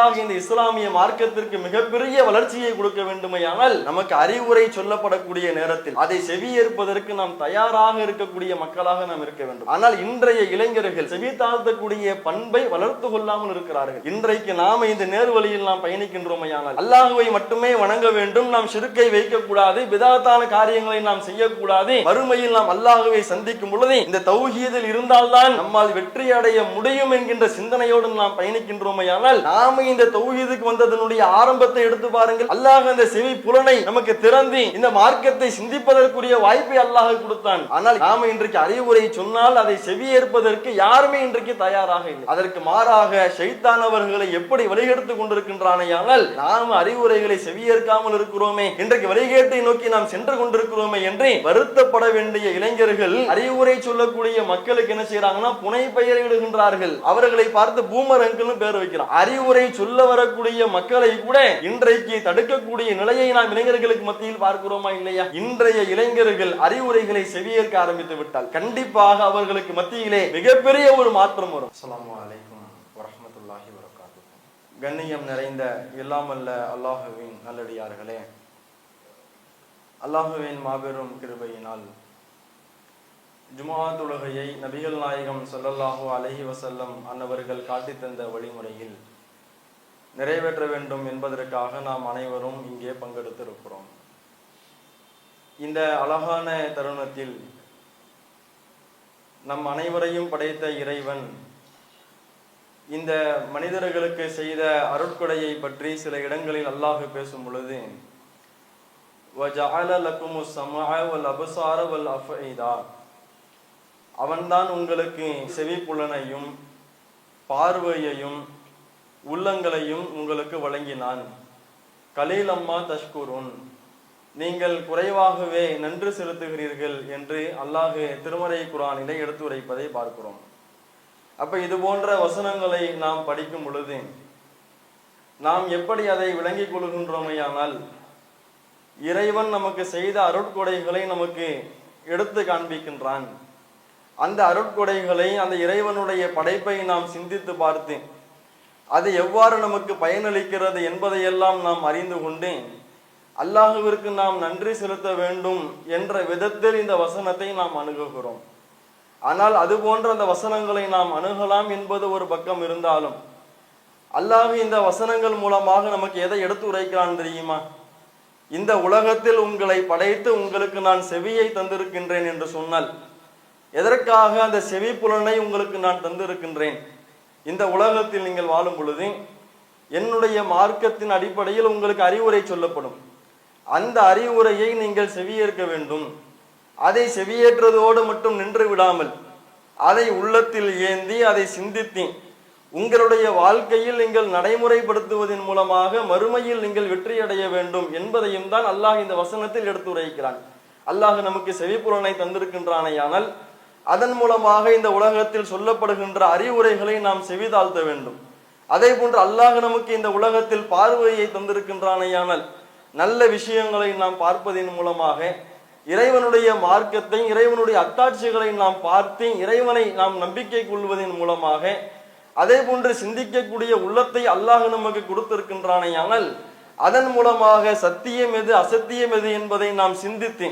அல்லாஹ் இந்த இஸ்லாமிய மார்க்கத்திற்கு மிகப்பெரிய வளர்ச்சியை கொடுக்க வேண்டுமையானால் நமக்கு அறிவுரை சொல்லப்படக்கூடிய நேரத்தில் அதை செவியேற்பதற்கு நாம் தயாராக இருக்கக்கூடிய மக்களாக நாம் இருக்க வேண்டும். ஆனால் இன்றைய இளைஞர்கள் செவி தாழ்த்தக்கூடிய பண்பை வளர்த்து கொள்ளாமல் இருக்கிறார்கள். இன்றைக்கு நாம இந்த நேர்வழியில் நாம் பயணிக்கின்றோமையானால் அல்லாஹுவை மட்டுமே வணங்க வேண்டும், நாம் ஷிர்க்கை வைக்கக்கூடாது, பிதாத்தான காரியங்களை நாம் செய்யக்கூடாது, மறுமையில் நாம் அல்லாஹுவை சந்திக்கும் பொழுது இந்த தௌஹீதில் இருந்தால்தான் நம்மால் வெற்றி அடைய முடியும் என்கின்ற சிந்தனையோடு நாம் பயணிக்கின்றோமையானால் நாம இந்த தௌஹீதுக்கு வந்ததனுடைய ஆரம்பத்தை எடுத்து பாருங்கள். அல்லாஹ் அந்த செவி புலனை நமக்கு திறந்து இந்த மார்க்கத்தை சிந்திப்பதற்குரிய வாய்ப்பை அல்லாஹ் கொடுத்தான். ஆனால் நாம இன்றைக்கு அறிவுரை சொன்னால் அதை செவியேற்பதற்கு யாருமே இன்றைக்கு தயாராக இல்லை. அதற்கு மாறாக ஷைத்தான் அவர்களை எப்படி வழிகெடுத்துக் கொண்டிருக்கின்றானையானால் நாம அறிவுரைகளை செவியேற்காமல் இருக்கிறோமே, இன்றைக்கு வழிகேட்டை நோக்கி நாம் சென்று கொண்டிருக்கிறோமே என்று வருத்தப்பட வேண்டிய இளைஞர்கள் அறிவுரை சொல்லக்கூடிய மக்களுக்கு என்ன செய்யறாங்கன்னா புனை பெயரை இடுகின்றார்கள். அவர்களை பார்த்து பூமர் அங்கிள்னு பேர் வைக்கிறான். அறிவுரை சொல்ல வரக்கூடிய மக்களை கூட இன்றைக்கு தடுக்கக்கூடிய நிலையை நாம் இளைஞர்களுக்கு மத்தியில் பார்க்கிறோமா இல்லையா? இன்றைய இளைஞர்கள் அறிவுரைகளை செவியேற்க ஆரம்பித்து விட்டால் கண்டிப்பாக அவர்களுக்கு மத்தியிலே மிகப்பெரிய ஒரு மாற்றம் வரும். அஸ்ஸலாமு அலைக்கும் வரஹ்மத்துல்லாஹி வபரகாத்துஹு. கண்ணியம் நிறைந்த எல்லாமல்ல அல்லாஹுவின் நல்லடியார்களே, அல்லாஹுவின் மாபெரும் கிருபையினால் ஜும்ஆ தொழுகையை நபிகள் நாயகம் ஸல்லல்லாஹு அலைஹி வஸல்லம் அன்னவர்கள் காட்டி தந்த வழிமுறையில் நிறைவேற்ற வேண்டும் என்பதற்காக நாம் அனைவரும் இங்கே பங்கெடுத்திருக்கிறோம். இந்த அழகான தருணத்தில் நம் அனைவரையும் படைத்த இறைவன் இந்த மனிதர்களுக்கு செய்த அருட்கொடையை பற்றி சில இடங்களில் அல்லாஹ் பேசும் பொழுது வஜஅல லக்குமுஸ் ஸமஅ வல் அப்சார வல் அஃஇதா, அவன்தான் உங்களுக்கு செவி புலனையும் பார்வையையும் உள்ளங்களையும் உங்களுக்கு வழங்கினான். கலீலம்மா தஷ்குருன், நீங்கள் குறைவாகவே நன்றி செலுத்துகிறீர்கள் என்று அல்லாஹ் திருமறை குர்ஆனிலே எடுத்து உரைப்பதை பார்க்கிறோம். அப்ப இது போன்ற வசனங்களை நாம் படிக்கும் பொழுது நாம் எப்படி அதை விளங்கிக் கொள்கின்றோமையானால் இறைவன் நமக்கு செய்த அருட்கொடைகளை நமக்கு எடுத்து காண்பிக்கின்றான். அந்த அருட்கொடைகளை, அந்த இறைவனுடைய படைப்பை நாம் சிந்தித்து பார்த்து அது எவ்வாறு நமக்கு பயனளிக்கிறது என்பதையெல்லாம் நாம் அறிந்து கொண்டு அல்லாஹுவிற்கு நாம் நன்றி செலுத்த வேண்டும் என்ற விதத்தில் இந்த வசனத்தை நாம் அணுகுகிறோம். ஆனால் அது போன்ற அந்த வசனங்களை நாம் அணுகலாம் என்பது ஒரு பக்கம் இருந்தாலும் அல்லாஹ் இந்த வசனங்கள் மூலமாக நமக்கு எதை எடுத்து உரைக்கிறான் தெரியுமா? இந்த உலகத்தில் உங்களை படைத்து உங்களுக்கு நான் செவியை தந்திருக்கின்றேன் என்று சொன்னால் எதற்காக அந்த செவி புலனை உங்களுக்கு நான் தந்திருக்கின்றேன்? இந்த உலகத்தில் நீங்கள் வாழும் பொழுது என்னுடைய மார்க்கத்தின் அடிப்படையில் உங்களுக்கு அறிவுரை சொல்லப்படும். அந்த அறிவுரையை நீங்கள் செவியேற்க வேண்டும். அதை செவியேற்றதோடு மட்டும் நின்று விடாமல் அதை உள்ளத்தில் ஏந்தி அதை சிந்தித்து உங்களுடைய வாழ்க்கையில் நீங்கள் நடைமுறைப்படுத்துவதன் மூலமாக மறுமையில் நீங்கள் வெற்றி அடைய வேண்டும் என்பதையும் தான் அல்லாஹ் இந்த வசனத்தில் எடுத்துரைக்கிறான். அல்லாஹ் நமக்கு செவிப்புலனை தந்திருக்கின்றானையானால் அதன் மூலமாக இந்த உலகத்தில் சொல்லப்படுகின்ற அறிவுரைகளை நாம் செவிதாழ்த்த வேண்டும். அதே போன்று அல்லாஹ் நமக்கு இந்த உலகத்தில் பார்வையை தந்திருக்கின்றானையானால் நல்ல விஷயங்களை நாம் பார்ப்பதன் மூலமாக இறைவனுடைய மார்க்கத்தை, இறைவனுடைய அத்தாட்சிகளை நாம் பார்த்து இறைவனை நாம் நம்பிக்கை கொள்வதன் மூலமாக அதே போன்று சிந்திக்கக்கூடிய உள்ளத்தை அல்லாஹ் நமக்கு கொடுத்திருக்கின்றானையானால் அதன் மூலமாக சத்தியம் எது அசத்தியம் எது என்பதை நாம் சிந்தித்து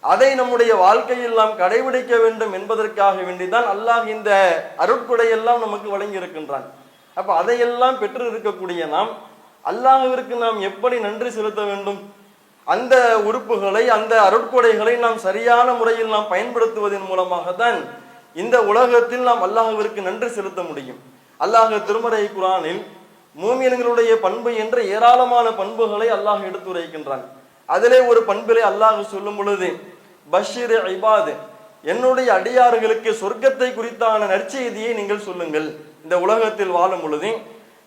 அதை நம்முடைய வாழ்க்கையில் நாம் கடைபிடிக்க வேண்டும் என்பதற்காக வேண்டிதான் அல்லாஹ் இந்த அருட்கொடையெல்லாம் நமக்கு வழங்கி இருக்கின்றான். அப்ப அதையெல்லாம் பெற்று இருக்கக்கூடிய நாம் அல்லாஹ்விற்கு நாம் எப்படி நன்றி செலுத்த வேண்டும்? அந்த உறுப்புகளை, அந்த அருட்கொடைகளை நாம் சரியான முறையில் நாம் பயன்படுத்துவதன் மூலமாக தான் இந்த உலகத்தில் நாம் அல்லாஹ்விற்கு நன்றி செலுத்த முடியும். அல்லாஹ் திருமறை குர்ஆனில் மூமின்களுடைய பண்பு என்ற ஏராளமான பண்புகளை அல்லாஹ் எடுத்துரைக்கின்றான். அதிலே ஒரு பண்பிலே அல்லாஹ் சொல்லும் பொழுது பஷீர் இபாத், என்னுடைய அடியார்களுக்கு சொர்க்கத்தை குறித்தான நற்செய்தியை நீங்கள் சொல்லுங்கள். இந்த உலகத்தில் வாழும் பொழுது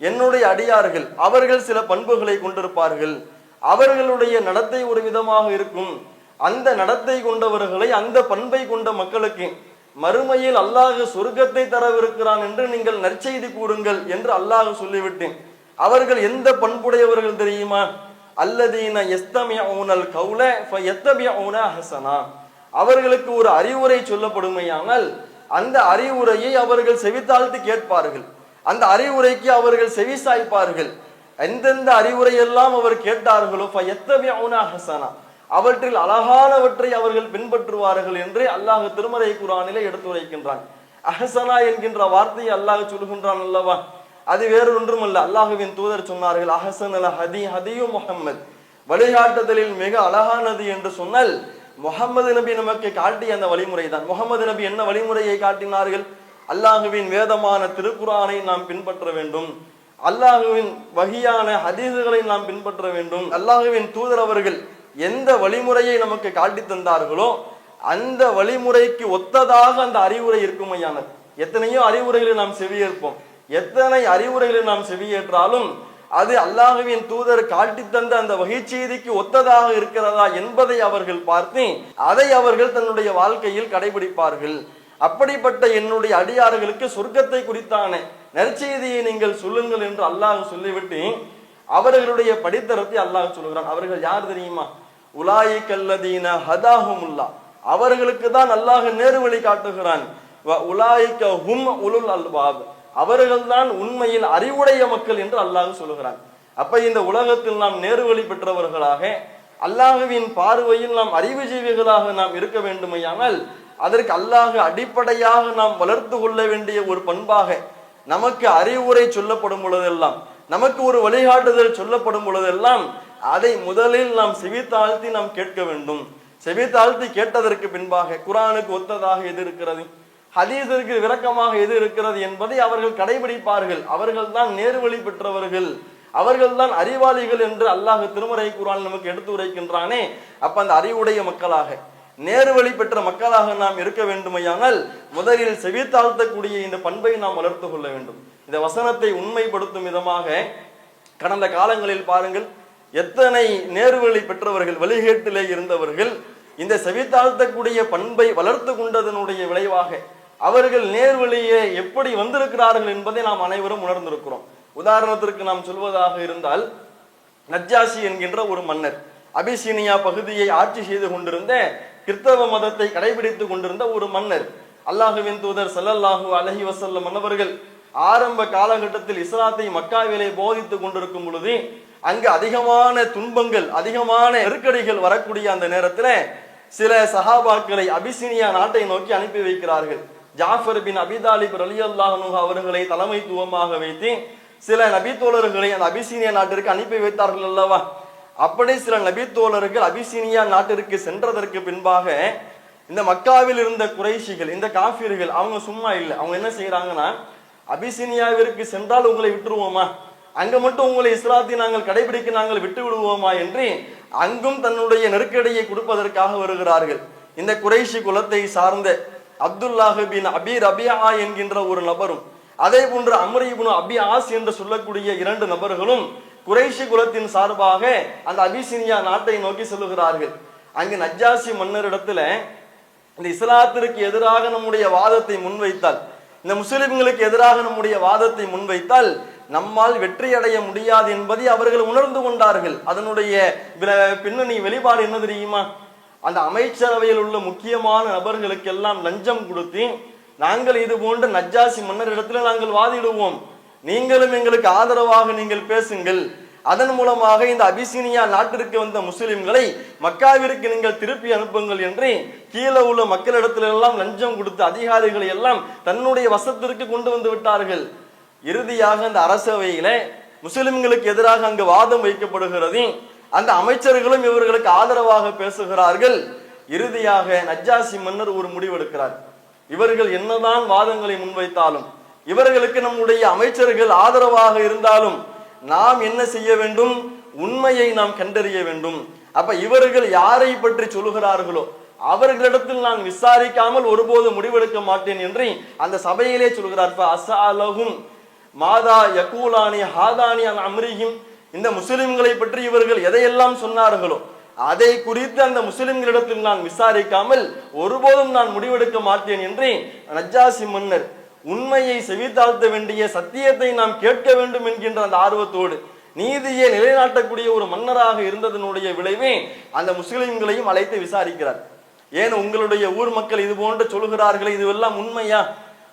என்னுடைய அடியார்கள் அவர்கள் சில பண்புகளை கொண்டிருப்பார்கள், அவர்களுடைய நடத்தை ஒரு விதமாக இருக்கும். அந்த நடத்தை கொண்டவர்களை, அந்த பண்பை கொண்ட மக்களுக்கு மறுமையில் அல்லாஹ் சொர்க்கத்தை தரவிருக்கிறான் என்று நீங்கள் நற்செய்தி கூறுங்கள் என்று அல்லாஹ் சொல்லிவிட்டேன். அவர்கள் எந்த பண்புடையவர்கள் தெரியுமா? அல்லதீன யஸ்தமிஊனல் கௌல ஃபயத்தபிஊன ஹஸனா, அவர்களுக்கு ஒரு அறிவுரை சொல்லப்படுமையானால் அந்த அறிவுரையை அவர்கள் செவித்தாழ்த்து கேட்பார்கள். அந்த அறிவுரைக்கு அவர்கள் செவிசாய்ப்பார்கள். எந்தெந்த அறிவுரையெல்லாம் அவர் கேட்டார்களோ ஃபயத்தபிஊனா ஹஸனா, அவற்றில் அழகானவற்றை அவர்கள் பின்பற்றுவார்கள் என்று அல்லாஹ் திருமறை குர்ஆனிலே எடுத்துரைக்கின்றான். அஹ்சனா என்கின்ற வார்த்தையை அல்லாஹ் சொல்கின்றான் அல்லவா, அது வேறு ஒன்றுமல்ல. அல்லாஹுவின் தூதர் சொன்னார்கள், அஹ்சனல் ஹதி ஹதியு முஹம்மத், வழிகாட்டுதலில் மிக அழகானது என்று சொன்னால் முஹம்மது நபி நமக்கு காட்டிய அந்த வழிமுறை தான். முஹம்மது நபி என்ன வழிமுறையை காட்டினார்கள்? அல்லாஹுவின் வேதமான திருக்குர்ஆனை நாம் பின்பற்ற வேண்டும், அல்லாஹுவின் வஹியான ஹதீஸுகளை நாம் பின்பற்ற வேண்டும். அல்லாஹுவின் தூதர் அவர்கள் எந்த வழிமுறையை நமக்கு காட்டி தந்தார்களோ அந்த வழிமுறைக்கு ஒத்ததாக அந்த அறிவுரை இருக்குமையானது. எத்தனையோ அறிவுரைகளை நாம் செவியேற்போம், எத்தனை அறிவுரைகளை நாம் செவியேற்றாலும் அது அல்லாஹுவின் தூதர் காட்டி தந்த அந்த வகை செய்திக்கு ஒத்ததாக இருக்கிறதா என்பதை அவர்கள் பார்த்து அதை அவர்கள் தன்னுடைய வாழ்க்கையில் கடைபிடிப்பார்கள். அப்படிப்பட்ட என்னுடைய அடியார்களுக்கு சொர்க்கத்தை குறித்தான நற்செய்தியை நீங்கள் சொல்லுங்கள் என்று அல்லாஹ் சொல்லிவிட்டு அவர்களுடைய படித்தரத்தை அல்லாஹ் சொல்கிறான். அவர்கள் யார் தெரியுமா? உலாயிகல்லதீன ஹதாஹுமுல்லா, அவர்களுக்கு தான் அல்லாஹ் நேர்வழி காட்டுகிறான். உலாயிக ஹும் உலுல் அல்பாப், அவர்கள் தான் உண்மையில் அறிவுடைய மக்கள் என்று அல்லாஹ் சொல்கிறான். அப்ப இந்த உலகத்தில் நாம் நேர்வழி பெற்றவர்களாக, அல்லாஹுவின் பார்வையில் நாம் அறிவுஜீவிகளாக நாம் இருக்க வேண்டுமையானால் அதற்கு அல்லாஹ் அடிப்படையாக நாம் வளர்த்து கொள்ள வேண்டிய ஒரு பண்பாக, நமக்கு அறிவுரை சொல்லப்படும் பொழுதெல்லாம், நமக்கு ஒரு வழிகாட்டுதல் சொல்லப்படும் பொழுதெல்லாம் அதை முதலில் நாம் செவித்தாழ்த்தி நாம் கேட்க வேண்டும். செவித்தாழ்த்தி கேட்டதற்கு பின்பாக குர்ஆனுக்கு ஒத்ததாக எது இருக்கிறது, ஹதீஸிற்கு விளக்கமாக எது இருக்கிறது என்பதை அவர்கள் கடைபிடிப்பார்கள். அவர்கள் தான் நேர்வழி பெற்றவர்கள், அவர்கள் தான் அறிவாளிகள் என்று அல்லாஹ் திருமறை குர்ஆன் நமக்கு எடுத்து உரைக்கின்றானே. அப்ப அந்த அறிவுடைய மக்களாக, நேர்வழி பெற்ற மக்களாக நாம் இருக்க வேண்டுமையானால் முதலில் செவித்தாழ்த்தக்கூடிய இந்த பண்பை நாம் வளர்த்து கொள்ள வேண்டும். இந்த வசனத்தை உண்மைப்படுத்தும் விதமாக கடந்த காலங்களில் பாருங்கள், எத்தனை நேர்வழி பெற்றவர்கள், வழிகேட்டிலே இருந்தவர்கள் இந்த செவித்தாழ்த்தக்கூடிய பண்பை வளர்த்து கொண்டதனுடைய விளைவாக அவர்கள் நேர்வழியே எப்படி வந்திருக்கிறார்கள் என்பதை நாம் அனைவரும் உணர்ந்திருக்கிறோம். உதாரணத்திற்கு நாம் சொல்வதாக இருந்தால், நஜ்ஜாஷி என்கின்ற ஒரு மன்னர், அபிசீனியா பகுதியை ஆட்சி செய்து கொண்டிருந்த கிறிஸ்தவ மதத்தை கடைபிடித்துக் கொண்டிருந்த ஒரு மன்னர். அல்லாஹுவின் தூதர் ஸல்லல்லாஹு அலைஹி வஸல்லம் அவர்கள் ஆரம்ப காலகட்டத்தில் இஸ்லாத்தை மக்காவிலே போதித்துக் கொண்டிருக்கும் பொழுது அங்கு அதிகமான துன்பங்கள், அதிகமான நெருக்கடிகள் வரக்கூடிய அந்த நேரத்தில் சில சஹாபாக்களை அபிசீனியா நாட்டை நோக்கி அனுப்பி வைக்கிறார்கள். ஜாஃபர் பின் அபி தாலிப் ரலியல்லாஹு அன்ஹு அவர்களை தலைமைத்துவமாக வைத்து சில நபித்தோழர்களை அந்த அபிசீனியா நாட்டிற்கு அனுப்பி வைத்தார்கள் அல்லவா. அப்படி சில நபித்தோழர்கள் அபிசீனியா நாட்டிற்கு சென்றதற்கு பின்பாக இந்த மக்காவில் இருந்த குறைஷிகள், இந்த காஃபிர்கள், அவங்க சும்மா இல்லை. அவங்க என்ன செய்யறாங்கன்னா, அபிசீனியாவிற்கு சென்றால் உங்களை விட்டுருவோமா, அங்க மட்டும் உங்களை இஸ்லாத்தை நாங்கள் கடைபிடிக்க நாங்கள் விட்டு விடுவோமா என்று அங்கும் தன்னுடைய நெருக்கடியை கொடுப்பதற்காக வருகிறார்கள். இந்த குறைஷி குலத்தை சார்ந்த அப்துல்லாஹ் பின் அபி ரபியா என்கின்ற ஒரு நபரும், அதே போன்று அம்ர் இப்னு அபி ஆஸ் என்று சொல்லக்கூடிய இரண்டு நபர்களும் குறைஷி குலத்தின் சார்பாக அந்த அபிசீனியா நாட்டை நோக்கி செல்லுகிறார்கள். அங்கு நஜ்ஜாஷி மன்னரிடத்துல இந்த இஸ்லாத்திற்கு எதிராக நம்முடைய வாதத்தை முன்வைத்தால், இந்த முஸ்லிம்களுக்கு எதிராக நம்முடைய வாதத்தை முன்வைத்தால் நம்மால் வெற்றி அடைய முடியாது என்பதை அவர்கள் உணர்ந்து கொண்டார்கள். அதனுடைய பின்னணி வெளிப்பாடு என்ன தெரியுமா? அந்த அமைச்சரவையில் உள்ள முக்கியமான நபர்களுக்கெல்லாம் லஞ்சம் கொடுத்து, நாங்கள் இது போன்ற நஜ்ஜாஷி மன்னரிடத்துல நாங்கள் வாதிடுவோம், நீங்களும் எங்களுக்கு ஆதரவாக நீங்கள் பேசுங்கள், அதன் மூலமாக இந்த அபிசீனியா நாட்டிற்கு வந்த முஸ்லிம்களை மக்காவிற்கு நீங்கள் திருப்பி அனுப்புங்கள் என்று கீழே உள்ள மக்களிடத்துல எல்லாம் லஞ்சம் கொடுத்து அதிகாரிகளை எல்லாம் தன்னுடைய வசத்திற்கு கொண்டு வந்து விட்டார்கள். இறுதியாக அந்த அரசவையில முஸ்லிம்களுக்கு எதிராக அங்கு வாதம் வைக்கப்படுகிறது. அந்த அமைச்சர்களும் இவர்களுக்கு ஆதரவாக பேசுகிறார்கள். இறுதியாக நஜ்ஜாஷி மன்னர் ஒரு முடிவெடுக்கிறார். இவர்கள் என்னதான் வாதங்களை முன்வைத்தாலும், இவர்களுக்கு நம்முடைய அமைச்சர்கள் ஆதரவாக இருந்தாலும் நாம் என்ன செய்ய வேண்டும்? உண்மையை நாம் கண்டறிய வேண்டும். அப்ப இவர்கள் யாரை பற்றி சொல்லுகிறார்களோ அவர்களிடத்தில் நான் விசாரிக்காமல் ஒருபோது முடிவெடுக்க மாட்டேன் என்று அந்த சபையிலே சொல்கிறார். அஸ்அலஹும் மாதா யகூலானி ஹாதானி அன் அம்ரிஹிம், இந்த முஸ்லிம்களை பற்றி இவர்கள் எதையெல்லாம் சொன்னார்களோ அதை குறித்து அந்த முஸ்லிம்களிடத்தில் நான் விசாரிக்காமல் ஒருபோதும் நான் முடிவெடுக்க மாட்டேன் என்று நஜ்ஜாஷி மன்னர் உண்மையை செவித்தாழ்த்த வேண்டிய, சத்தியத்தை நாம் கேட்க வேண்டும் என்கின்ற அந்த ஆர்வத்தோடு நீதியை நிலைநாட்டக்கூடிய ஒரு மன்னராக இருந்ததனுடைய விளைவே அந்த முஸ்லிம்களையும் அழைத்து விசாரிக்கிறார். ஏன் உங்களுடைய ஊர் மக்கள் இது போன்று சொல்கிறார்களே, இதுவெல்லாம் உண்மையா?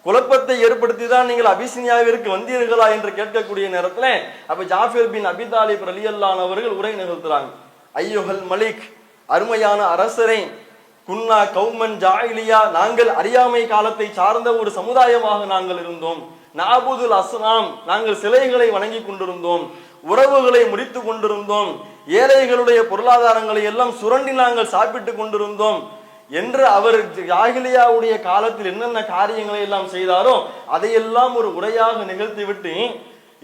குழப்பத்தை ஏற்படுத்தி தான் நீங்கள் அபிசினியாவிற்கு வந்தீர்களா என்று கேட்கக்கூடிய நேரத்துல அப்ப ஜாஃபிர் பின் அபி தாலிப் ரலியல்லாஹு அன்ஹு அவர்கள் உரை நிகழ்த்துறாங்க. ஐயுஹல் மலிக், அருமையான அரசரே, குன்னா கௌமன் ஜாயிலியா, நாங்கள் அறியாமை காலத்தை சார்ந்த ஒரு சமுதாயமாக நாங்கள் இருந்தோம். நாபுதுல் அஸ்னாம், நாங்கள் சிலைகளை வணங்கி கொண்டிருந்தோம், உறவுகளை முடித்து கொண்டிருந்தோம், ஏழைகளுடைய பொருளாதாரங்களை எல்லாம் சுரண்டி நாங்கள் சாப்பிட்டு கொண்டிருந்தோம் என்று அவர் ஜாகிலியாவுடைய காலத்தில் என்னென்ன காரியங்களை எல்லாம் செய்தாரோ அதையெல்லாம் ஒரு உரையாக நிகழ்த்திவிட்டு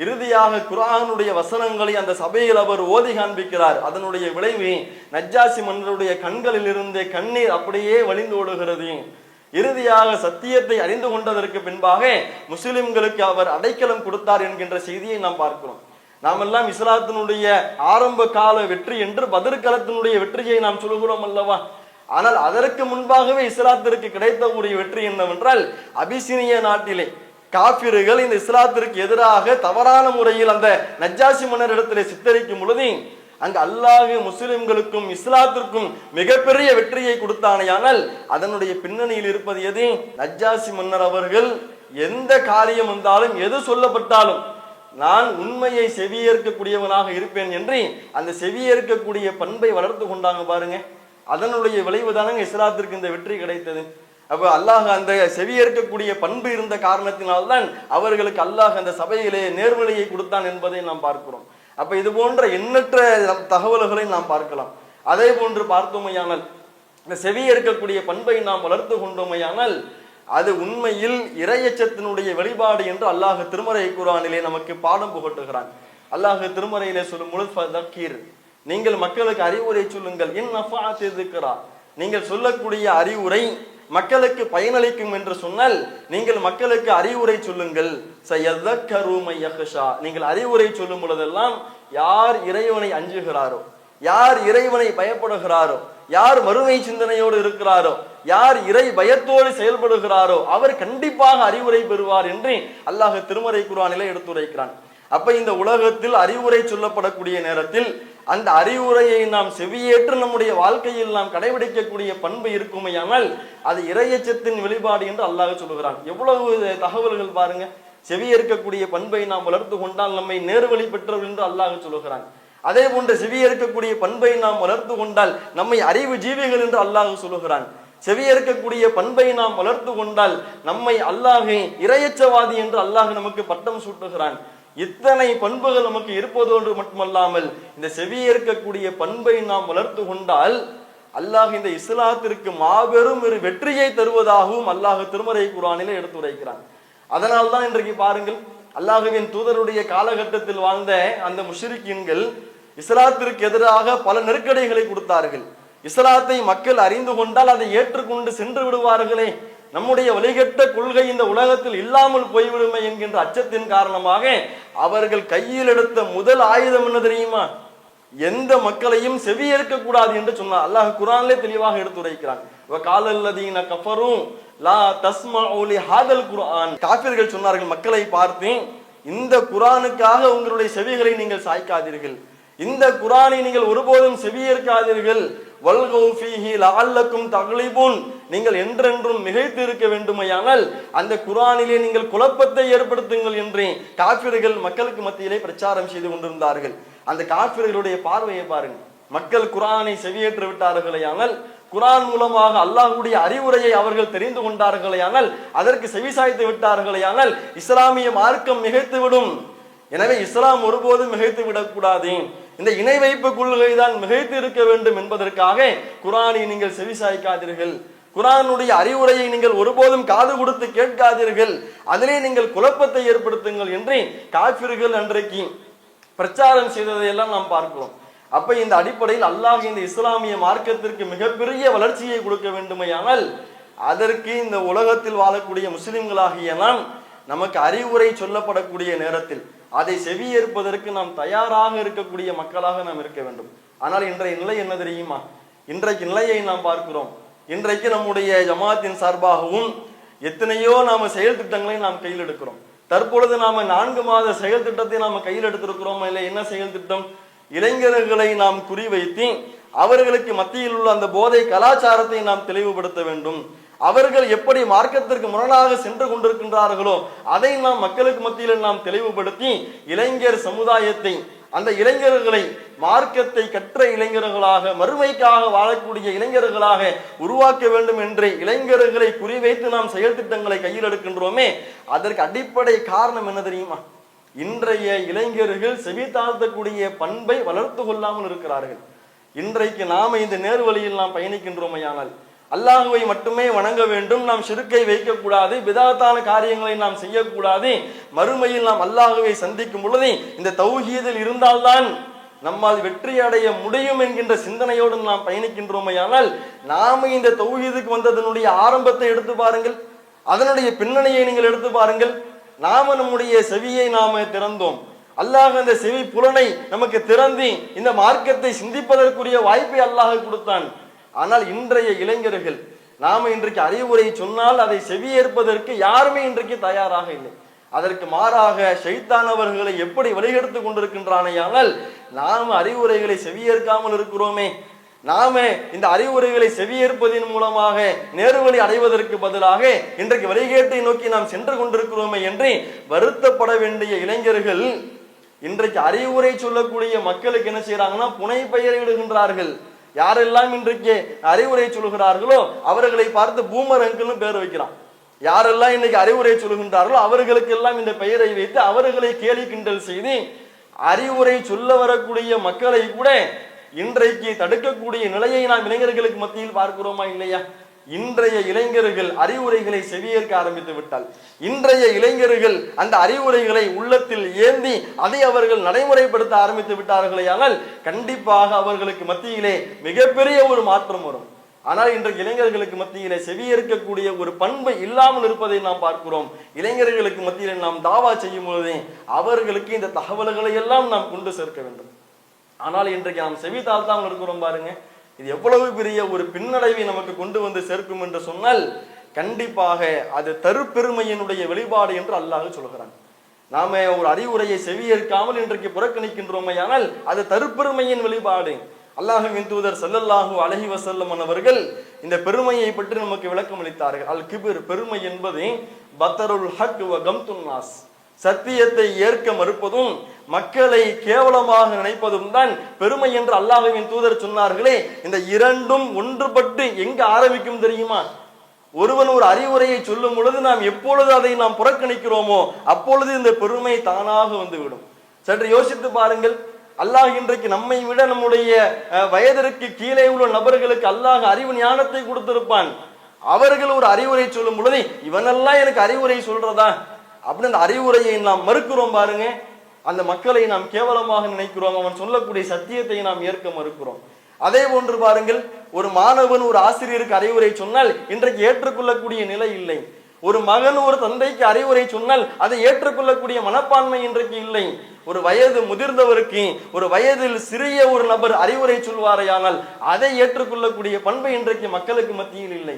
இறுதியாக குர்ஆனுடைய வசனங்களை அந்த சபையில் அவர் ஓதி காண்பிக்கிறார். அதனுடைய விளைவு நஜ்ஜாசி மன்னருடைய கண்களில் இருந்து கண்ணீர் அப்படியே வழிந்து ஓடுகிறது. இறுதியாக சத்தியத்தை அறிந்து கொண்டதற்கு பின்பாக முஸ்லிம்களுக்கு அவர் அடைக்கலம் கொடுத்தார் என்கின்ற செய்தியை நாம் பார்க்கிறோம். நாம் எல்லாம் இஸ்லாத்தினுடைய ஆரம்ப கால வெற்றி என்று பத்ர் களத்தினுடைய வெற்றியை நாம் சொல்கிறோம் அல்லவா? ஆனால் அதற்கு முன்பாகவே இஸ்லாத்திற்கு கிடைத்த ஒரு வெற்றி என்னவென்றால், அபிசினிய நாட்டிலே காபிர்கள் இந்த இஸ்லாத்திற்கு எதிராக தவறான முறையில் அந்த நஜ்ஜாசி மன்னரிடத்திலே சித்தரிக்கும் பொழுது அங்கு அல்லாஹ் முஸ்லிம்களுக்கும் இஸ்லாத்திற்கும் மிகப்பெரிய வெற்றியை கொடுத்தானையானால் அதனுடைய பின்னணியில் இருப்பது எது? நஜ்ஜாசி மன்னர் அவர்கள் எந்த காரியம் வந்தாலும் எது சொல்லப்பட்டாலும் நான் உண்மையை செவியேற்கக்கூடியவனாக இருப்பேன் என்று அந்த செவியேற்கக்கூடிய பண்பை வளர்த்து கொண்டாங்க பாருங்க. அதனுடைய விளைவு தானங்க இஸ்லாத்திற்கு இந்த வெற்றி கிடைத்தது. அப்ப அல்லாஹ் அந்த செவியேற்கக்கூடிய பண்பு இருந்த காரணத்தினால்தான் அவர்களுக்கு அல்லாஹ் அந்த சபையிலே நேர்வழியை கொடுத்தான் என்பதை நாம் பார்க்கிறோம். அப்ப இது போன்ற எண்ணற்ற தகவல்களை நாம் பார்க்கலாம். அதே போன்று பார்த்தோமையானால் இந்த செவியேற்கக்கூடிய பண்பை நாம் வளர்த்து கொண்டோமையானால் அது உண்மையில் இறையச்சத்தினுடைய வெளிப்பாடு என்று அல்லாஹ் திருமறை குர்ஆனிலே நமக்கு பாடம் புகட்டுகிறான். அல்லாஹ் திருமறையிலே சொல்லும் முழுஃபதக்கீர், நீங்கள் மக்களுக்கு அறிவுரை சொல்லுங்கள். இன் நஃபஅத் ذிக்ரா, நீங்கள் சொல்லக்கூடிய அறிவுரை மக்களுக்கு பயனளிக்கும் என்று சொன்னால் நீங்கள் மக்களுக்கு அறிவுரை சொல்லுங்கள். சயதக்கரு மை யக்ஷா, நீங்கள் அறிவுரை சொல்லும் பொழுதெல்லாம் யார் இறைவனை அஞ்சுகிறாரோ, யார் இறைவனை பயப்படுகிறாரோ, யார் மறுமை சிந்தனையோடு இருக்கிறாரோ, யார் இறை பயத்தோடு செயல்படுகிறாரோ அவர் கண்டிப்பாக அறிவுரை பெறுவார் என்று அல்லாஹ் திருமறை குர்ஆனிலே எடுத்துரைக்கிறான். அப்ப இந்த உலகத்தில் அறிவுரை சொல்லப்படக்கூடிய நேரத்தில் அந்த அறிவுரையை நாம் செவியேற்று நம்முடைய வாழ்க்கையில் நாம் கடைபிடிக்கக்கூடிய பண்பு இருக்குமையானால் அது இறையச்சத்தின் வெளிப்பாடு என்று அல்லாஹ் சொல்லுகிறான். எவ்வளவு தகவல்கள் பாருங்க. செவியேற்கக்கூடிய பண்பை நாம் வளர்த்து கொண்டால் நம்மை நேர்வழி பெற்றவர் என்று அல்லாஹ் சொல்லுகிறான். அதே போன்று செவியேற்கக்கூடிய பண்பை நாம் வளர்த்து கொண்டால் நம்மை அறிவு ஜீவிகள் என்று அல்லாஹ் சொல்லுகிறான். செவியேற்கக்கூடிய பண்பை நாம் வளர்த்து கொண்டால் நம்மை அல்லாஹ் இறையச்சவாதி என்று அல்லாஹ் நமக்கு பட்டம் சூட்டுகிறான். இத்தனை பண்புகள் நமக்கு இருப்பதோடு மட்டுமல்லாமல் இந்த செவியேற்கக்கூடிய பண்பை நாம் வளர்த்து கொண்டால் அல்லாஹ் இந்த இஸ்லாத்திற்கு மாபெரும் ஒரு வெற்றியை தருவதாகவும் அல்லாஹ் திருமறை குர்ஆனிலே எடுத்துரைக்கிறான். அதனால்தான் இன்றைக்கு பாருங்கள், அல்லாஹ்வின் தூதருடைய காலகட்டத்தில் வாழ்ந்த அந்த முஷ்ரிக்கீன்கள் இஸ்லாத்திற்கு எதிராக பல நெருக்கடிகளை கொடுத்தார்கள். இஸ்லாத்தை மக்கள் அறிந்து கொண்டால் அதை ஏற்றுக்கொண்டு சென்று விடுவார்களே, நம்முடைய வழிகட்ட கொள்கை இந்த உலகத்தில் இல்லாமல் போய்விடுமே என்கின்ற அச்சத்தின் காரணமாக அவர்கள் கையில் எடுத்த முதல் ஆயுதம் என்ன தெரியுமா? எந்த மக்களையும் செவியேற்க கூடாது என்று சொன்னார். அல்லாஹ் குர்ஆனிலே தெளிவாக எடுத்துரைக்கிறான். வகாலல்லதீன கஃபரு லா தஸ்மஉ லிஹாதல் குர்ஆன், காஃபிர்கள் சொன்னார்கள் மக்களை பார்த்து, இந்த குர்ஆனுக்காக உங்களுடைய செவிகளை நீங்கள் சாய்க்காதீர்கள், இந்த குர்ஆனை நீங்கள் ஒருபோதும் செவியேற்காதீர்கள். வல்கௌ ஃபீஹி லஅல்லக்கும் தக்லிபூன், நீங்கள் என்றென்றும் மிகைத்து இருக்க வேண்டுமையானால் அந்த குர்ஆனிலே நீங்கள் குழப்பத்தை ஏற்படுத்துங்கள் என்று காஃபிர்கள் மக்களுக்கு மத்தியிலே பிரச்சாரம் செய்து கொண்டிருந்தார்கள். அந்த காஃபிர்களுடைய பார்வையை பாருங்க. மக்கள் குர்ஆனை செவியேற்று விட்டார்களேயானால், குர்ஆன் மூலமாக அல்லாஹ்வுடைய அறிவுரையை அவர்கள் தெரிந்து கொண்டார்களேயானால், அதற்கு செவிசாய்த்து விட்டார்களேயானால் இஸ்லாமிய மார்க்கம் மிகைத்துவிடும். எனவே இஸ்லாம் ஒருபோதும் மிகைத்து விடக்கூடாது, இந்த இணை வைப்பு கொள்கை தான் மிகைத்து இருக்க வேண்டும் என்பதற்காக குர்ஆனை நீங்கள் செவிசாய்க்காதீர்கள், குர்ஆனுடைய அறிவுரையை நீங்கள் ஒருபோதும் காது கொடுத்து கேட்காதீர்கள், அதிலே நீங்கள் குழப்பத்தை ஏற்படுத்துங்கள் என்று காஃபிர்கள் அன்றைக்கு பிரச்சாரம் செய்ததையெல்லாம் நாம் பார்க்கிறோம். அப்ப இந்த அடிப்படையில் அல்லாஹ் இந்த இஸ்லாமிய மார்க்கத்திற்கு மிகப்பெரிய வளர்ச்சியை கொடுக்க வேண்டுமையானால் அதற்கு இந்த உலகத்தில் வாழக்கூடிய முஸ்லிம்களாகிய நாம் நமக்கு அறிவுரை சொல்லப்படக்கூடிய நேரத்தில் அதை செவியேற்பதற்கு நாம் தயாராக இருக்கக்கூடிய மக்களாக நாம் இருக்க வேண்டும். ஆனால் இன்றைய நிலை என்ன தெரியுமா? இன்றைக்கு நிலையை நாம் பார்க்கிறோம். இன்றைக்கு நம்முடைய ஜமாத்தின் சார்பாகவும் எத்தனையோ நாம செயல் திட்டங்களை நாம் கையில் எடுக்கிறோம். தற்பொழுது நாம 4 மாத செயல் திட்டத்தை நாம கையில் எடுத்திருக்கிறோம். இல்லை, என்ன செயல் திட்டம்? இளைஞர்களை நாம் குறிவைத்து அவர்களுக்கு மத்தியில் உள்ள அந்த போதை கலாச்சாரத்தை நாம் தெளிவுபடுத்த வேண்டும், அவர்கள் எப்படி மார்க்கத்திற்கு முரணாக சென்று கொண்டிருக்கின்றார்களோ அதை நாம் மக்களுக்கு மத்தியில் நாம் தெளிவுபடுத்தி இளைஞர் சமுதாயத்தை, அந்த இளைஞர்களை மார்க்கத்தை கற்ற இளைஞர்களாக, மறுமைக்காக வாழக்கூடிய இளைஞர்களாக உருவாக்க வேண்டும் என்று இளைஞர்களை குறிவைத்து நாம் செயல் திட்டங்களை கையில் எடுக்கின்றோமே, அதற்கு அடிப்படை காரணம் என்ன தெரியுமா? இன்றைய இளைஞர்கள் செவி தாழ்த்தக்கூடிய பண்பை வளர்த்து கொள்ளாமல் இருக்கிறார்கள். இன்றைக்கு நாம இந்த நேர்வழியில் நாம் பயணிக்கின்றோமையானால் அல்லாஹுவை மட்டுமே வணங்க வேண்டும், நாம் ஷிர்க்கை வைக்கக்கூடாது, பிதாத்தான காரியங்களை நாம் செய்யக்கூடாது, மறுமையில் நாம் அல்லாஹுவை சந்திக்கும் பொழுது இந்த தௌஹீதில் இருந்தால்தான் நம்மால் வெற்றி அடைய முடியும் என்கின்ற சிந்தனையோடு நாம் பயணிக்கின்றோமையானால் நாம இந்த தௌஹீதுக்கு வந்ததனுடைய ஆரம்பத்தை எடுத்து பாருங்கள், அதனுடைய பின்னணியை நீங்கள் எடுத்து பாருங்கள். நாம நம்முடைய செவியை நாம திறந்தோம், அல்லாஹ் அந்த செவி புலனை நமக்கு திறந்து இந்த மார்க்கத்தை சிந்திப்பதற்குரிய வாய்ப்பை அல்லாஹ் கொடுத்தான். ஆனால் இன்றைய இளைஞர்கள் நாம இன்றைக்கு அறிவுரை சொன்னால் அதை செவியேற்பதற்கு யாருமே இன்றைக்கு தயாராக இல்லை. அதற்கு மாறாக ஷைத்தான் அவர்களை எப்படி வழிகெடுத்து கொண்டிருக்கின்றானையானால் நாம அறிவுரைகளை செவியேற்காமல் இருக்கிறோமே, நாம இந்த அறிவுரைகளை செவியேற்பதின் மூலமாக நேர்வழி அடைவதற்கு பதிலாக இன்றைக்கு வழிகேட்டை நோக்கி நாம் சென்று கொண்டிருக்கிறோமே என்று வருத்தப்பட வேண்டிய இளைஞர்கள் இன்றைக்கு அறிவுரை சொல்லக்கூடிய மக்களுக்கு என்ன செய்யறாங்கன்னா புனை பெயரிடுகின்றார்கள். யாரெல்லாம் இன்றைக்கு அறிவுரை சொல்லுகிறார்களோ அவர்களை பார்த்து பூமர் அங்கிள்னு பேர் வைக்கிறான். யாரெல்லாம் இன்னைக்கு அறிவுரை சொல்லுகின்றார்களோ அவர்களுக்கு எல்லாம் இந்த பெயரை வைத்து அவர்களை கேலி கிண்டல் செய்து அறிவுரை சொல்ல வரக்கூடிய மக்களை கூட இன்றைக்கு தடுக்கக்கூடிய நிலையை நாம் இளைஞர்களுக்கு மத்தியில் பார்க்கிறோமா இல்லையா? இன்றைய இளைஞர்கள் அறிவுரைகளை செவியேற்க ஆரம்பித்து விட்டால், இன்றைய இளைஞர்கள் அந்த அறிவுரைகளை உள்ளத்தில் ஏந்தி அதை அவர்கள் நடைமுறைப்படுத்த ஆரம்பித்து விட்டார்களேயானால் கண்டிப்பாக அவர்களுக்கு மத்தியிலே மிகப்பெரிய ஒரு மாற்றம் வரும். ஆனால் இன்றைக்கு இளைஞர்களுக்கு மத்தியிலே செவியேற்கக்கூடிய ஒரு பண்பு இல்லாமல் இருப்பதை நாம் பார்க்கிறோம். இளைஞர்களுக்கு மத்தியிலே நாம் தாவா செய்யும் பொழுதே அவர்களுக்கு இந்த தகவல்களை எல்லாம் நாம் கொண்டு சேர்க்க வேண்டும். ஆனால் இன்றைக்கு நாம் செவி தாழ்த்தாமல் இருக்கிறோம் பாருங்க. இது எவ்வளவு பெரிய ஒரு பின்னடைவை நமக்கு கொண்டு வந்து சேர்க்கும் என்று சொன்னால் கண்டிப்பாக அது தருப்பெருமையினுடைய வெளிப்பாடு என்று அல்லாஹ் சொல்கிறான். நாம ஒரு அறிவுரையை செவியேற்காமல் இன்றைக்கு புறக்கணிக்கின்றோமையானால் அது தருப்பெருமையின் வெளிப்பாடு. அல்லாஹ்வின் தூதர் ஸல்லல்லாஹு அலைஹி வஸல்லம் அவர்கள் இந்த பெருமையை பற்றி நமக்கு விளக்கம் அளித்தார்கள். அல் கிபிர், பெருமை என்பது பத்தருல் ஹக் வ கம்துன் நாஸ், சத்தியத்தை ஏற்க மறுப்பதும் மக்களை கேவலமாக நினைப்பதும் தான் பெருமை என்று அல்லாஹ்வின் தூதர் சொன்னார்களே. இந்த இரண்டும் ஒன்றுபட்டு எங்க ஆரம்பிக்கும் தெரியுமா? ஒருவன் ஒரு அறிவுரையை சொல்லும் பொழுது நாம் எப்பொழுது அதை நாம் புறக்கணிக்கிறோமோ அப்பொழுது இந்த பெருமை தானாக வந்துவிடும். சற்று யோசித்து பாருங்கள். அல்லாஹ் இன்றைக்கு நம்மை விட நம்முடைய வயதிற்கு கீழே உள்ள நபர்களுக்கு அல்லாஹ் அறிவு ஞானத்தை கொடுத்திருப்பான். அவர்கள் ஒரு அறிவுரை சொல்லும் பொழுது இவனெல்லாம் எனக்கு அறிவுரை சொல்றதா அப்படின்னு அந்த அறிவுரையை நாம் மறுக்கிறோம் பாருங்க. அந்த மக்களை நாம் கேவலமாக நினைக்கிறோம். அவன் சொல்லக்கூடிய சத்தியத்தை நாம் ஏற்க மறுக்கிறோம். அதே போன்று பாருங்கள், ஒரு மாணவன் ஒரு ஆசிரியருக்கு அறிவுரை சொன்னால் இன்றைக்கு ஏற்றுக்கொள்ளக்கூடிய நிலை இல்லை. ஒரு மகன் ஒரு தந்தைக்கு அறிவுரை சொன்னால் அதை ஏற்றுக்கொள்ளக்கூடிய மனப்பான்மை இன்றைக்கு இல்லை. ஒரு வயது முதிர்ந்தவருக்கு ஒரு வயதில் சிறிய ஒரு நபர் அறிவுரை சொல்வாரையானால் அதை ஏற்றுக்கொள்ளக்கூடிய பண்பை இன்றைக்கு மக்களுக்கு மத்தியில் இல்லை.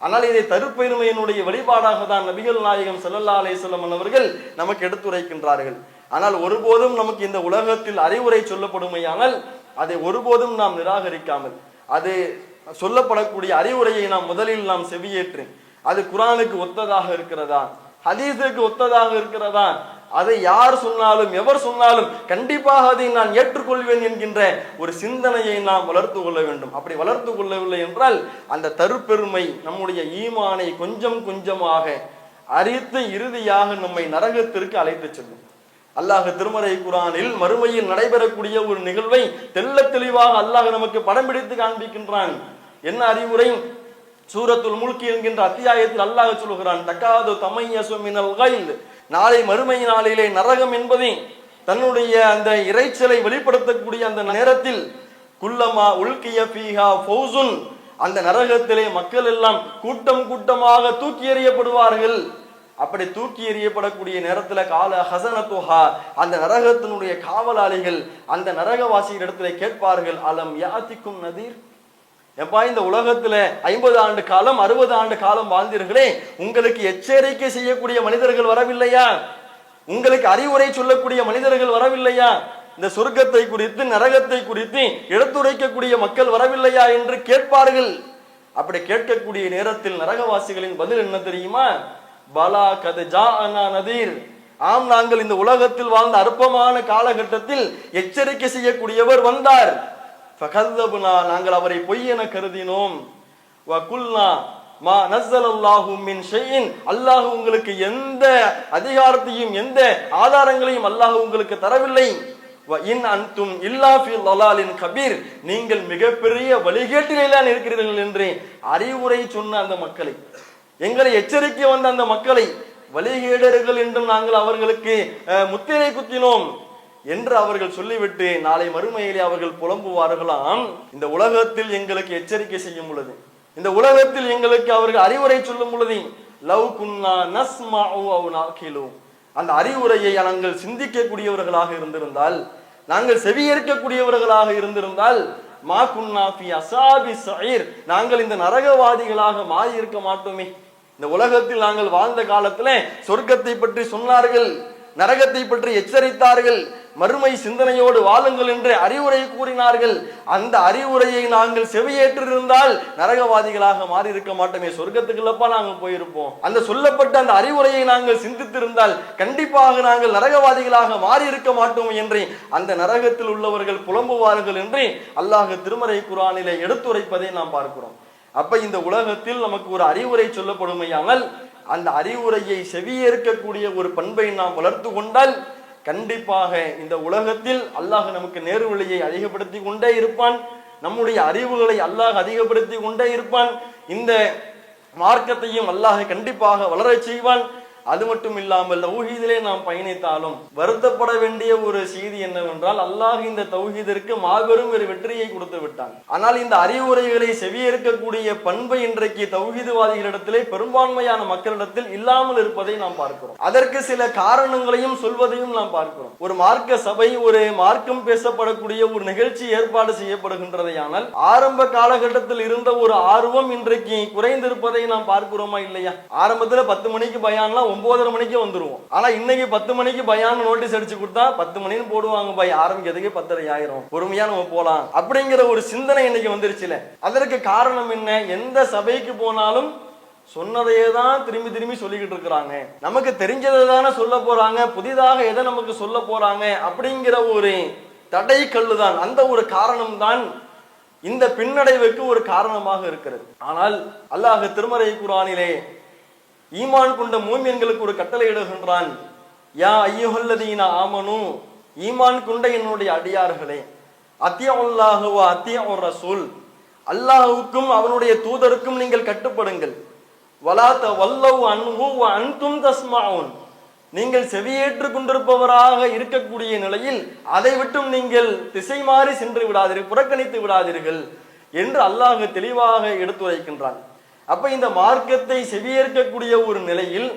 ஆனால் இதை தருப்பெருமையினுடைய வெளிப்பாடாக தான் நபிகள் நாயகம் ஸல்லல்லாஹு அலைஹி வஸல்லம் அவர்கள் நமக்கு எடுத்துரைக்கின்றார்கள். ஆனால் ஒருபோதும் நமக்கு இந்த உலகத்தில் அறிவுரை சொல்லப்படுமையானால் அதை ஒருபோதும் நாம் நிராகரிக்காமல் அது சொல்லப்படக்கூடிய அறிவுரையை நாம் முதலில் நாம் செவியேற்று அது குர்ஆனுக்கு ஒத்ததாக இருக்கிறதா, ஹதீஸுக்கு ஒத்ததாக இருக்கிறதா, அதை யார் சொன்னாலும் எவர் சொன்னாலும் கண்டிப்பாக அதை நான் ஏற்றுக்கொள்வேன் என்கின்ற ஒரு சிந்தனையை நாம் வளர்த்து கொள்ள வேண்டும். அப்படி வளர்த்து கொள்ளவில்லை என்றால் அந்த தருப்பெருமை நம்முடைய ஈமானை கொஞ்சம் கொஞ்சமாக அரித்து இறுதியாக நம்மை நரகத்திற்கு அழைத்து செல்லும். அல்லாஹ் திருமறை குர்ஆனில் மறுமையில் நடைபெறக்கூடிய ஒரு நிகழ்வை தெள்ள தெளிவாக அல்லாஹ் நமக்கு படம் பிடித்து காண்பிக்கின்றான். என்ன அறிவுரை? சூரத்துல் முல்க் என்கின்ற அத்தியாயத்தில் அல்லாஹ் சொல்கிறான், தகாது தமையசு மினல் கைல், நாளை மறுமை நாளிலே நரகம் என்பது தன்னுடைய அந்த இறைச்சலை வெளிப்படுத்தக்கூடிய அந்த நேரத்தில் குல்லமா உல்கிய ஃபீஹா ஃபௌசுன், அந்த நரகத்திலே மக்கள் எல்லாம் கூட்டம் கூட்டமாக தூக்கி எறியப்படுவார்கள். அப்படி தூக்கி எறியப்படக்கூடிய நேரத்தில் கால ஹசனத்துஹா, அந்த நரகத்தினுடைய காவலாளிகள் அந்த நரகவாசிகள் இடத்துல கேட்பார்கள், அலம் யாத்திக்கும் நதீர், எப்பா இந்த உலகத்துல 50 ஆண்டு காலம் 60 ஆண்டு காலம் வாழ்ந்தீர்களே, உங்களுக்கு எச்சரிக்கை செய்யக்கூடிய மனிதர்கள் வரவில்லையா? உங்களுக்கு அறிவுரை சொல்லக்கூடிய மனிதர்கள் வரவில்லையா? இந்த சொர்க்கத்தை குறித்து நரகத்தை குறித்து எடுத்துரைக்கக்கூடிய மக்கள் வரவில்லையா என்று கேட்பார்கள். அப்படி கேட்கக்கூடிய நேரத்தில் நரகவாசிகளின் பதில் என்ன தெரியுமா? பலா கத் ஜாஅனா நதீர், ஆம், நாங்கள் இந்த உலகத்தில் வாழ்ந்த அற்பமான காலகட்டத்தில் எச்சரிக்கை செய்யக்கூடியவர் வந்தார். ஃபகல்லபுனா, நாங்கள் அவரை பொய் என கருதினோம். வகுல்னா மா நஸ்ஸலல்லாஹு மின் ஷைஇன், அல்லாஹ் உங்களுக்கு எந்த அதிகாரத்தையும் எந்த ஆதாரங்களையும் அல்லாஹ் உங்களுக்கு தரவில்லை. வ இன் அன்தும் இல்லா ஃபி ضلالின் கபீர், நீங்கள் மிகப்பெரிய வழிகேட்டிலே தான் இருக்கிறீர்கள் என்று அறிவுரை சொன்ன அந்த மக்களை, எங்களை எச்சரிக்கை வந்த அந்த மக்களை வழிகேடர்கள் என்றும் நாங்கள் அவர்களுக்கு முத்திரை குத்தினோம் என்று அவர்கள் சொல்லிவிட்டு நாளை மறுமையிலே அவர்கள் புலம்புவார்களாம், இந்த உலகத்தில் எங்களுக்கு எச்சரிக்கை செய்யும் பொழுது, இந்த உலகத்தில் எங்களுக்கு அவர்கள் அறிவுரை சொல்லும் பொழுது, லவ் குன்னா நஸ்மஉ அவ் நஅகிலு, அந்த அறிவுரையை நாங்கள் சிந்திக்கக்கூடியவர்களாக இருந்திருந்தால், நாங்கள் செவியேற்கக்கூடியவர்களாக இருந்திருந்தால், மா குன்னா ஃபி அஸாபி ஸஈர், நாங்கள் இந்த நரகவாதிகளாக மாறி இருக்க மாட்டோமே. இந்த உலகத்தில் நாங்கள் வாழ்ந்த காலத்துல சொர்க்கத்தை பற்றி சொன்னார்கள், நரகத்தை பற்றி எச்சரித்தார்கள், மறுமை சிந்தனையோடு வாழுங்கள் என்று அறிவுரை கூறினார்கள். அந்த அறிவுரையை நாங்கள் செவியேற்றிருந்தால் நரகவாதிகளாக மாறி இருக்க மாட்டோமே, சொர்க்கத்துக்குள்ளப்பா நாங்கள் போயிருப்போம். அந்த சொல்லப்பட்ட அந்த அறிவுரையை நாங்கள் சிந்தித்திருந்தால் கண்டிப்பாக நாங்கள் நரகவாதிகளாக மாறி இருக்க மாட்டோம் என்று அந்த நரகத்தில் உள்ளவர்கள் புலம்புவார்கள் என்று அல்லாஹ் திருமறை குர்ஆனிலே எடுத்துரைப்பதை நாம் பார்க்கிறோம். அப்ப இந்த உலகத்தில் நமக்கு ஒரு அறிவுரை சொல்லப்படுமையானால் அந்த அறிவுரையை செவியேற்கக்கூடிய ஒரு பண்பை நாம் வளர்த்து கொண்டால் கண்டிப்பாக இந்த உலகத்தில் அல்லாஹ் நமக்கு நேர்வழியை அதிகப்படுத்தி கொண்டே இருப்பான், நம்முடைய அறிவுகளை அல்லாஹ் அதிகப்படுத்தி கொண்டே இருப்பான், இந்த மார்க்கத்தையும் அல்லாஹ் கண்டிப்பாக வளரச் செய்வான். அது மட்டும் இல்லாமல் தௌஹீதிலே நாம் பயணித்தாலும் வருத்தப்பட வேண்டிய ஒரு செய்தி என்னவென்றால், அல்லாஹ் இந்த தௌஹீதிற்கு மாபெரும் ஒரு வெற்றியை கொடுத்து விட்டான். ஆனால் இந்த அறிவுரைகளை செவியேற்கக்கூடிய பண்பை இன்றைக்கு தௌஹீதுவாதிகளிடத்திலே பெரும்பான்மையான மக்களிடத்தில் இல்லாமல் இருப்பதை நாம் பார்க்கிறோம். அதற்கு சில காரணங்களையும் சொல்வதையும் நாம் பார்க்கிறோம். ஒரு மார்க்க சபை, ஒரு மார்க்கம் பேசப்படக்கூடிய ஒரு நிகழ்ச்சி ஏற்பாடு செய்யப்படுகின்றதையானால் ஆரம்ப காலகட்டத்தில் இருந்த ஒரு ஆர்வம் இன்றைக்கு குறைந்திருப்பதை நாம் பார்க்கிறோமா இல்லையா? ஆரம்பத்துல 10 மணிக்கு பயான்லாம் 9:30 மணிக்கு வந்துருவோம். ஆனா இன்னைக்கு 10 மணிக்கு பயான் நோட்டீஸ் அடிச்சு கொடுத்தா 10 மணின்னு போடுவாங்க, பை ஆரம்பிக்கிறதுக்கு 10:30 ஆயிரும், பொறுமையா நம்ம போலாம் அப்படிங்கிற ஒரு சிந்தனை இன்னைக்கு வந்துருச்சுல. அதற்கு காரணம் என்ன? எந்த சபைக்கு போனாலும் சொன்னதையே தான் திரும்பி திரும்பி சொல்லிக்கிட்டு இருக்கிறாங்க, நமக்கு தெரிஞ்சதை தானே சொல்ல போறாங்க, புதிதாக எதை நமக்கு சொல்ல போறாங்க அப்படிங்கிற ஒரு தடை கல்லுதான். அந்த ஒரு காரணம் தான் இந்த பின்னடைவுக்கு ஒரு காரணமாக இருக்கிறது. ஆனால் அல்லாஹ் திருமறை குர்ஆனிலே ஈமான் கொண்ட மூமின்களுக்கு ஒரு கட்டளை இடுகின்றான். யா அய்யுஹல்லதீன ஆமனு, ஈமான் கொண்ட என்னுடைய அடியார்களே, அத்தியுல்லாஹு வ அத்தியுர் ரசூல், அல்லாஹ்வுக்கும் அவனுடைய தூதருக்கும் நீங்கள் கட்டுப்படுங்கள். வலா தவல்லவ் அன்ஹு வ அன்தும் தஸ்மஊன், நீங்கள் செவியேற்று கொண்டிருப்பவராக இருக்கக்கூடிய நிலையில் அதை விட்டும் நீங்கள் திசை மாறி சென்று விடாதீர்கள், புறக்கணித்து விடாதீர்கள் என்று அல்லாஹ் தெளிவாக எடுத்துரைக்கின்றான். அப்ப இந்த மார்க்கத்தை செவியேற்கக்கூடிய ஒரு நிலையில்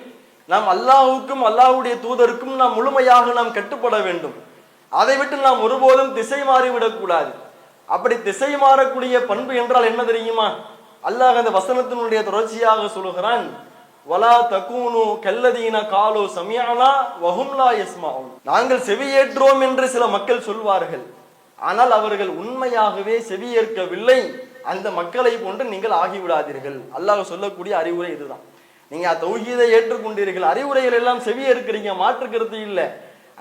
நாம் அல்லாஹ்வுக்கும் அல்லாஹ்வுடைய தூதருக்கும் நாம் முழுமையாக நாம் கட்டுப்பட வேண்டும். அதை விட்டு நாம் ஒருபோதும் திசை மாறிவிடக் கூடாது. அப்படி திசை மாறக்கூடிய பண்பு என்றால் என்ன தெரியுமா? அல்லாஹ் அந்த வசனத்தினுடைய தொடர்ச்சியாக சொல்லுகிறான், வலா தகூனு கல்லதீன காலு சமிஅனா வஹும் லா யஸ்மஊன், நாங்கள் செவியேற்றோம் என்று சில மக்கள் சொல்வார்கள், ஆனால் அவர்கள் உண்மையாகவே செவியேற்கவில்லை, அந்த மக்களை போன்று நீங்கள் ஆகிவிடாதீர்கள். அல்லாஹ் சொல்லக்கூடிய அறிவுரை இதுதான். நீங்க தௌஹீதை ஏற்றுக்கொண்டீர்கள், அறிவுரைகள் எல்லாம் செவியேற்கிறீங்க, மாற்று கருத்து இல்லை,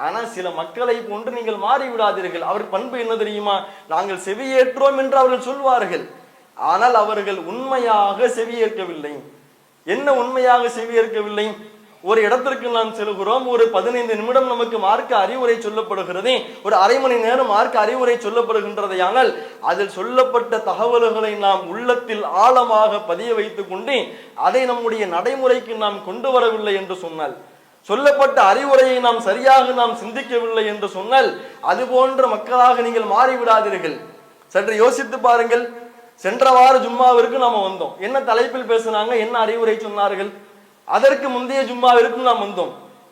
ஆனா சில மக்களை போன்று நீங்கள் மாறி விடாதீர்கள். அவர் பண்பு என்ன தெரியுமா? நாங்கள் செவியேற்றோம் என்று அவர்கள் சொல்வார்கள், ஆனால் அவர்கள் உண்மையாக செவியேற்கவில்லை. என்ன உண்மையாக செவியேற்கவில்லை? ஒரு இடத்திற்கு நாம் செல்கிறோம், ஒரு 15 நிமிடம் நமக்கு மார்க்க அறிவுரை சொல்லப்படுகிறது, ஒரு அரை மணி நேரம் மார்க்க அறிவுரை சொல்லப்படுகின்றதையானால் அதில் சொல்லப்பட்ட தகவல்களை நாம் உள்ளத்தில் ஆழமாக பதிய வைத்துக் கொண்டு அதை நம்முடைய நடைமுறைக்கு நாம் கொண்டு வரவில்லை என்று சொன்னால், சொல்லப்பட்ட அறிவுரையை நாம் சரியாக நாம் சிந்திக்கவில்லை என்று சொன்னால் அது போன்ற மக்களாக நீங்கள் மாறிவிடாதீர்கள். சற்று யோசித்து பாருங்கள். சென்ற வார ஜும்மாவிற்கு நாம வந்தோம், என்ன தலைப்பில் பேசினாங்க, என்ன அறிவுரை சொன்னார்கள்? அதற்கு முந்தைய ஜும்மாவிற்கும் நாம் வந்தோம்,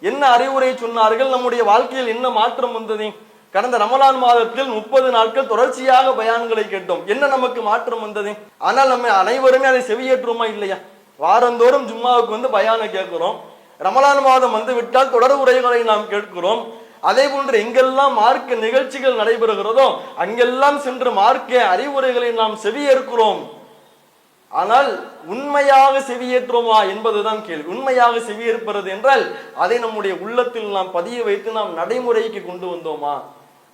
என்ன அறிவுரை சொன்னார்கள்? நம்முடைய வாழ்க்கையில் என்ன மாற்றம் வந்தது? கடந்த ரமலான் மாதத்தில் 30 நாட்கள் தொடர்ச்சியாக பயான்களை கேட்டோம், என்ன நமக்கு மாற்றம் வந்தது? ஆனால் நம்ம அனைவருமே அதை செவியேற்றுமா இல்லையா? வாரந்தோறும் ஜும்மாவுக்கு வந்து பயானை கேட்கிறோம், ரமலான் மாதம் வந்து விட்டால் தொடர் உரைகளை நாம் கேட்கிறோம். அதே போன்று எங்கெல்லாம் மார்க்க நிகழ்ச்சிகள் நடைபெறுகிறதோ அங்கெல்லாம் சென்று மார்க்க அறிவுரைகளை நாம் செவியேற்கிறோம். ஆனால் உண்மையாக செவியேற்றோமா என்பதுதான் கேள்வி. உண்மையாக செவியேற்பது என்றால் அதை நம்முடைய உள்ளத்தில் நாம் பதிய வைத்து நாம் நடைமுறைக்கு கொண்டு வந்தோமா?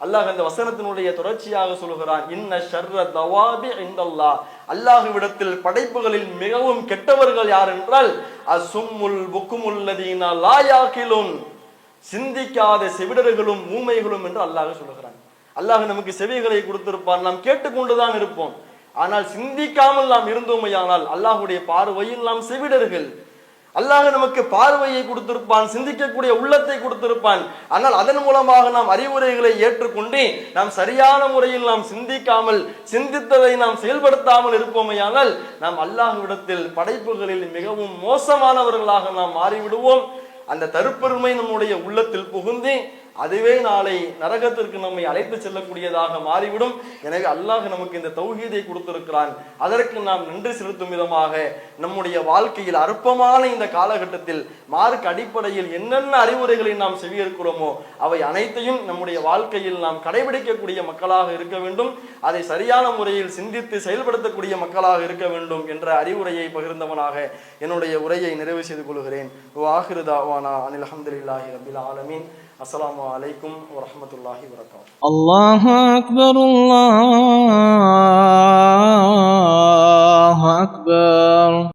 அல்லாஹ் அந்த வசனத்தினுடைய தொடர்ச்சியாக சொல்கிறான், இன்ன ஷர்ர தவாபி இந்தல்லாஹ், அல்லாஹ்விடத்தில் படைப்புகளில் மிகவும் கெட்டவர்கள் யார் என்றால் அசும்முல் புக்குமுல்லதீனா லா யாகிலுன், சிந்திக்காத செவிடர்களும் ஊமைகளும் என்று அல்லாஹ் சொல்கிறான். அல்லாஹ் நமக்கு செவிகளை கொடுத்திருப்பான், நாம் கேட்டுக்கொண்டுதான் இருப்போம். ஆனால் சிந்திக்காமல் நாம் இருந்தோமையானால் அல்லாஹுடைய பார்வையில் நாம் செவிடர்கள். அல்லாஹ் நமக்கு பார்வையை கொடுத்திருப்பான், சிந்திக்கக்கூடிய உள்ளத்தை கொடுத்திருப்பான். ஆனால் அதன் மூலமாக நாம் அறிவுரைகளை ஏற்றுக்கொண்டு நாம் சரியான முறையில் நாம் சிந்திக்காமல், சிந்தித்ததை நாம் செயல்படுத்தாமல் இருப்போமையானால் நாம் அல்லாஹ்விடத்தில் படைப்புகளில் மிகவும் மோசமானவர்களாக நாம் மாறிவிடுவோம். அந்த தற்பெருமை நம்முடைய உள்ளத்தில் புகுந்து அதுவே நாளை நரகத்திற்கு நம்மை அழைத்து செல்லக்கூடியதாக மாறிவிடும். எனவே அல்லாஹ் நமக்கு இந்த தௌஹீதை கொடுத்திருக்கிறான். அதற்கு நாம் நன்றி செலுத்தும் விதமாக நம்முடைய வாழ்க்கையில் அற்பமான இந்த காலகட்டத்தில் மார்க் அடிப்படையில் என்னென்ன அறிவுரைகளை நாம் செவியேற்கிறோமோ அவை அனைத்தையும் நம்முடைய வாழ்க்கையில் நாம் கடைபிடிக்கக்கூடிய மக்களாக இருக்க வேண்டும். அதை சரியான முறையில் சிந்தித்து செயல்படுத்தக்கூடிய மக்களாக இருக்க வேண்டும் என்ற அறிவுரையை பகிர்ந்தவனாக என்னுடைய உரையை நிறைவு செய்து கொள்கிறேன். வாஹிரு தாவானா அனில் அல்ஹம்துலில்லாஹி ரப்பில் ஆலமீன். அஸ்ஸலாமு அலைக்கும் வரஹ்மத்துல்லாஹி வபரகாத்துஹு. அல்லாஹு அக்பர், அல்லாஹு அக்பர்.